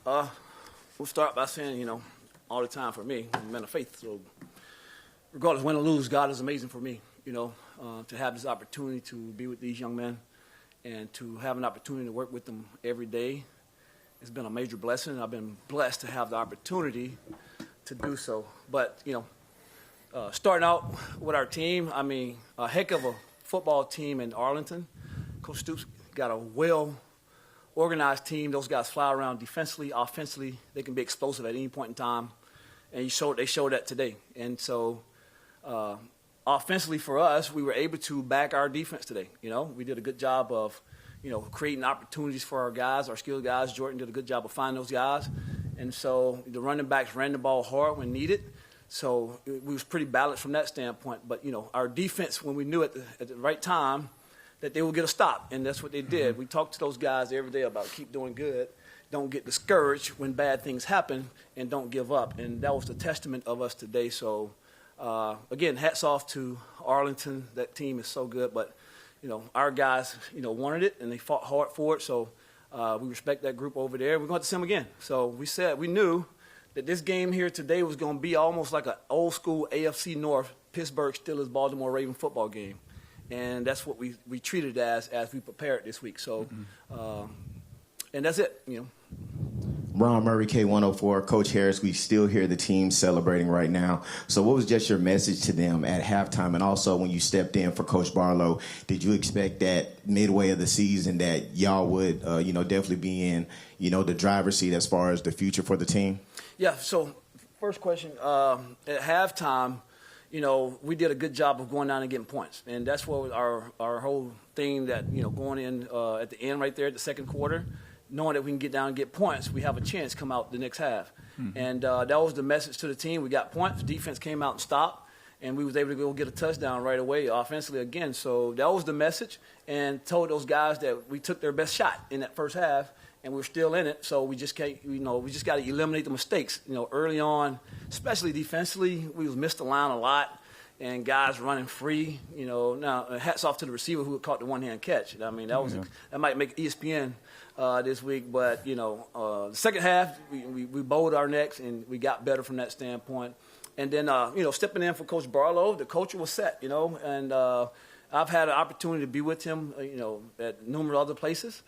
We'll start by saying, all the time for me, I'm a man of faith. So regardless, win or lose, God is amazing for me, to have this opportunity to be with these young men and to have an opportunity to work with them every day. It's been a major blessing. I've been blessed to have the opportunity to do so. But, starting out with our team, a heck of a football team in Arlington. Coach Stoops got a well-organized team. Those guys fly around defensively, offensively. They can be explosive at any point in time. And they showed that today. And so offensively for us, we were able to back our defense today. We did a good job of, creating opportunities for our guys, our skilled guys. Jordan did a good job of finding those guys. And so the running backs ran the ball hard when needed. So we was pretty balanced from that standpoint. But, our defense, when we knew at the right time that they would get a stop, and that's what they did. We talked to those guys every day about keep doing good, don't get discouraged when bad things happen, and don't give up. And that was the testament of us today. So, again, hats off to Arlington. That team is so good. But, our guys, wanted it, and they fought hard for it. So we respect that group over there. We're going to see them again. So we knew that this game here today was going to be almost like an old-school AFC North, Pittsburgh Steelers, Baltimore Ravens football game. And that's what we treated it as we prepared this week. So, and that's it, Ron Murray, K104, Coach Harris, we still hear the team celebrating right now. So what was just your message to them at halftime? And also when you stepped in for Coach Barlow, did you expect that midway of the season that y'all would, definitely be in, the driver's seat as far as the future for the team? Yeah, so first question, at halftime, we did a good job of going down and getting points. And that's what was our whole thing that, going in at the end right there at the second quarter, knowing that we can get down and get points, we have a chance to come out the next half. Mm-hmm. And that was the message to the team. We got points. Defense came out and stopped, and we was able to go get a touchdown right away offensively again. So that was the message, and told those guys that we took their best shot in that first half, and we're still in it. So we just can't, we just got to eliminate the mistakes. Early on, especially defensively, we missed the line a lot. And guys running free, Now, hats off to the receiver who caught the one-hand catch. That might make ESPN this week. But, the second half, we bowled our necks, and we got better from that standpoint. And then, stepping in for Coach Barlow, the culture was set, And I've had an opportunity to be with him, at numerous other places.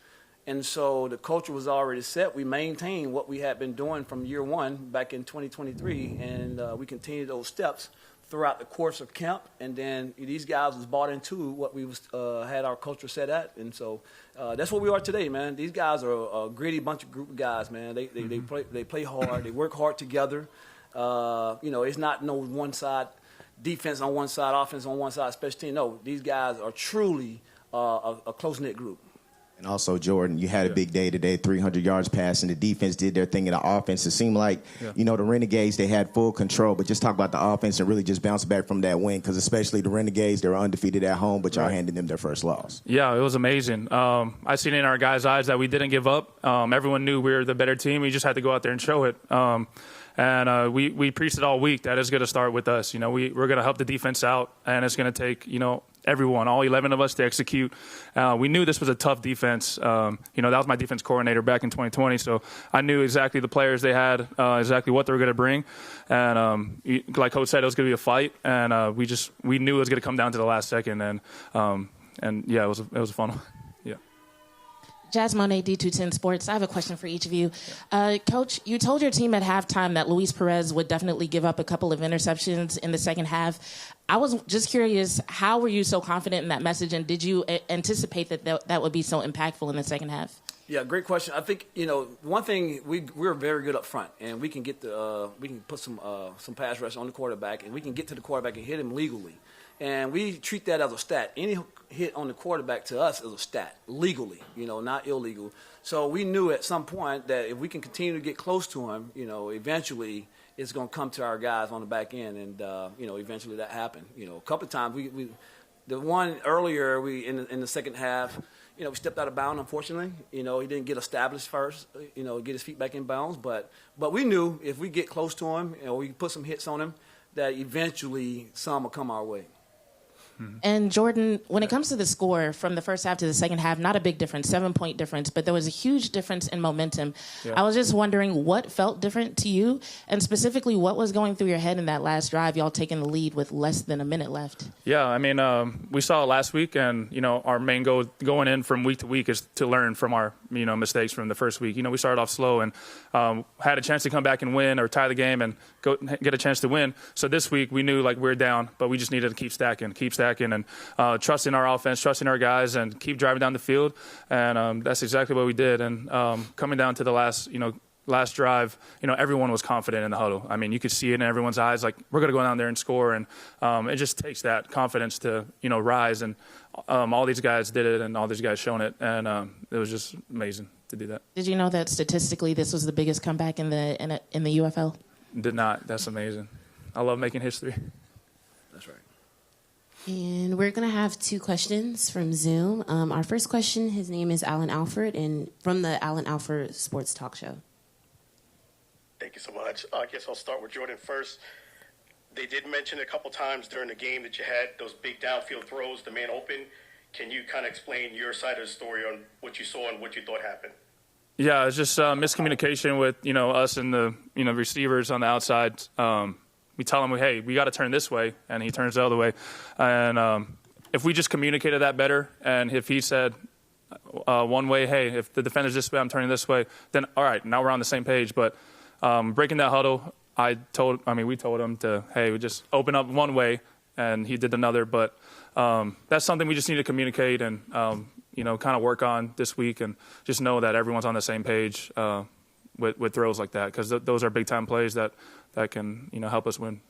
And so the culture was already set. We maintained what we had been doing from year one back in 2023, and we continued those steps throughout the course of camp, and then these guys was bought into what we had our culture set at, and so that's what we are today, man. These guys are a gritty group of guys, man. They play hard, they work hard together. It's not no one side, defense on one side, offense on one side, special team. No, these guys are truly a close-knit group. And also, Jordan, you had a big day today, 300 yards passing. The defense did their thing in the offense. It seemed like, the Renegades, they had full control. But just talk about the offense and really just bounce back from that win, because especially the Renegades, they were undefeated at home, but y'all handed them their first loss. Yeah, it was amazing. I seen in our guys' eyes that we didn't give up. Everyone knew we were the better team. We just had to go out there and show it. And we preached it all week that it's going to start with us. We're going to help the defense out, and it's going to take, everyone, all 11 of us to execute. We knew this was a tough defense. That was my defense coordinator back in 2020, so I knew exactly the players they had, exactly what they were going to bring. And like Coach said, it was going to be a fight, and we knew it was going to come down to the last second. And yeah, it was a fun one. Yeah. Jazz Monet, D210 Sports. I have a question for each of you. Coach, you told your team at halftime that Luis Perez would definitely give up a couple of interceptions in the second half. I was just curious, how were you so confident in that message, and did you anticipate that would be so impactful in the second half? Yeah, great question. I think, one thing, we're very good up front, and we can we can put some pass rush on the quarterback, and we can get to the quarterback and hit him legally. And we treat that as a stat. Any hit on the quarterback to us is a stat, legally, not illegal. So we knew at some point that if we can continue to get close to him, eventually it's going to come to our guys on the back end. And, eventually that happened. A couple of times, the one earlier, in the second half, we stepped out of bounds, unfortunately. He didn't get established first, get his feet back in bounds. But we knew if we get close to him, we put some hits on him, that eventually some will come our way. And Jordan, when it comes to the score from the first half to the second half, not a big difference, 7-point difference, but there was a huge difference in momentum. Yeah. I was just wondering what felt different to you, and specifically what was going through your head in that last drive, y'all taking the lead with less than a minute left. Yeah, I mean, we saw it last week, and, our main goal going in from week to week is to learn from our, mistakes from the first week. We started off slow and had a chance to come back and win or tie the game and get a chance to win. So this week we knew, we were down, but we just needed to keep stacking and trusting our offense, trusting our guys, and keep driving down the field. And that's exactly what we did. And coming down to the last drive, everyone was confident in the huddle. I mean, you could see it in everyone's eyes, we're going to go down there and score. And it just takes that confidence to, rise. And all these guys did it, and all these guys shown it. And it was just amazing to do that. Did you know that statistically this was the biggest comeback in the UFL? Did not. That's amazing. I love making history. That's right. And we're going to have 2 questions from Zoom. Our first question, his name is Alan Alford, and from the Alan Alford Sports Talk Show. Thank you so much. I guess I'll start with Jordan first. They did mention a couple times during the game that you had those big downfield throws, the man open. Can you kind of explain your side of the story on what you saw and what you thought happened? Yeah, it's just miscommunication with, us and the, receivers on the outside. We tell him, hey, we got to turn this way, and he turns the other way. And if we just communicated that better, and if he said one way, hey, if the defender's this way, I'm turning this way, then all right, now we're on the same page. But breaking that huddle, we told him to, hey, we just open up one way, and he did another. But that's something we just need to communicate and, kind of work on this week, and just know that everyone's on the same page with throws like that, because those are big-time plays that can, help us win.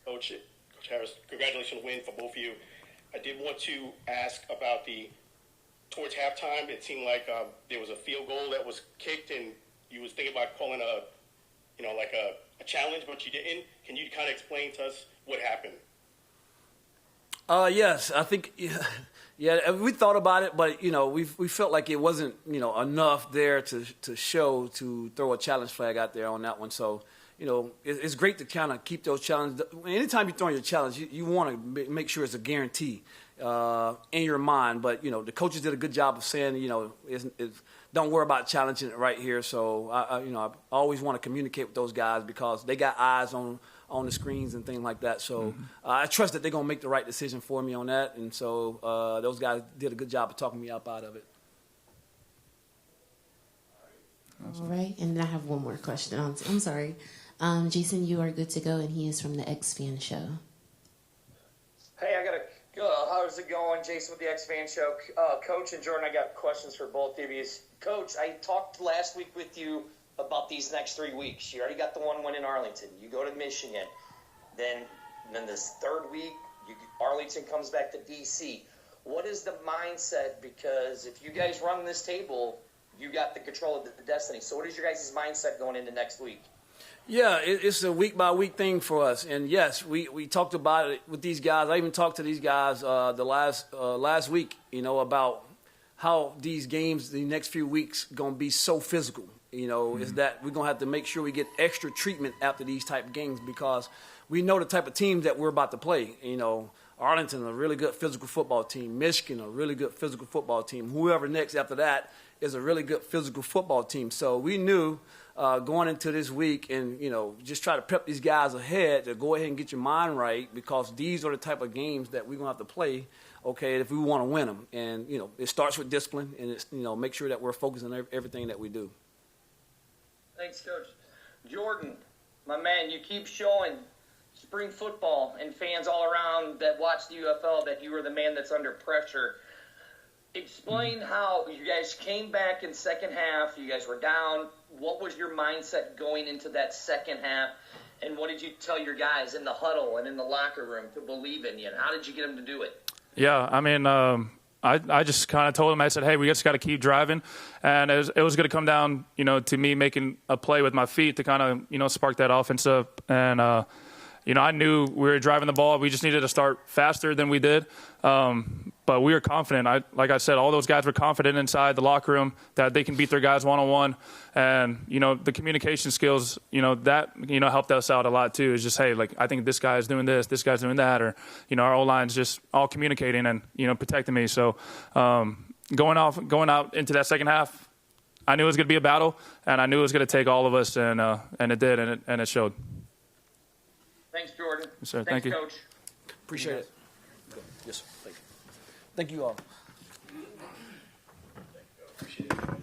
Coach Harris, congratulations on the win for both of you. I did want to ask about towards halftime, it seemed like there was a field goal that was kicked, and you was thinking about calling a challenge, but you didn't. Can you kind of explain to us what happened? Yes, I think, yeah, we thought about it, but, we felt like it wasn't, enough there to throw a challenge flag out there on that one. So, it's great to kind of keep those challenges. Anytime you're throwing your challenge, you want to make sure it's a guarantee in your mind. But, the coaches did a good job of saying, don't worry about challenging it right here. So, I always want to communicate with those guys because they got eyes on the screens and things like that. So I trust that they're going to make the right decision for me on that. And so those guys did a good job of talking me up out of it. All right, and I have one more question. I'm sorry. Jason, you are good to go, and he is from the X-Fan Show. Hey, how's it going? Jason with the X-Fan Show. Coach and Jordan, I got questions for both of you. Coach, I talked last week with you about these next 3 weeks. You already got the one win in Arlington. You go to Michigan. Then this third week, Arlington comes back to D.C. What is the mindset? Because if you guys run this table, you got the control of the destiny. So what is your guys' mindset going into next week? Yeah, it's a week-by-week thing for us. And, yes, we talked about it with these guys. I even talked to these guys the last week, about how these games, the next few weeks, going to be so physical. Is that we're going to have to make sure we get extra treatment after these type of games because we know the type of teams that we're about to play. Arlington, a really good physical football team. Michigan, a really good physical football team. Whoever next after that is a really good physical football team. So we knew going into this week and, just try to prep these guys ahead to go ahead and get your mind right because these are the type of games that we're going to have to play, okay, if we want to win them. And, it starts with discipline and, it's, make sure that we're focused on everything that we do. Thanks, Coach. Jordan, my man, you keep showing spring football and fans all around that watch the UFL that you are the man that's under pressure. Explain how you guys came back in second half. You guys were down. What was your mindset going into that second half? And what did you tell your guys in the huddle and in the locker room to believe in you? And how did you get them to do it? Yeah, I mean, I just kind of told him, I said, hey, we just got to keep driving. And it was going to come down, to me making a play with my feet to kind of, spark that offense up. And, I knew we were driving the ball. We just needed to start faster than we did. But we were confident. Like I said, all those guys were confident inside the locker room that they can beat their guys one-on-one. And, the communication skills, that, helped us out a lot too. It's just, hey, like, I think this guy's doing this guy's doing that. Or, our O-line's just all communicating and, protecting me. So going out into that second half, I knew it was going to be a battle, and I knew it was going to take all of us, and it did, and it showed. Thanks, Jordan. Yes, sir. Thanks, Thank you. Coach. Appreciate it. Yes, sir. Thank you. Thank you all. Appreciate it.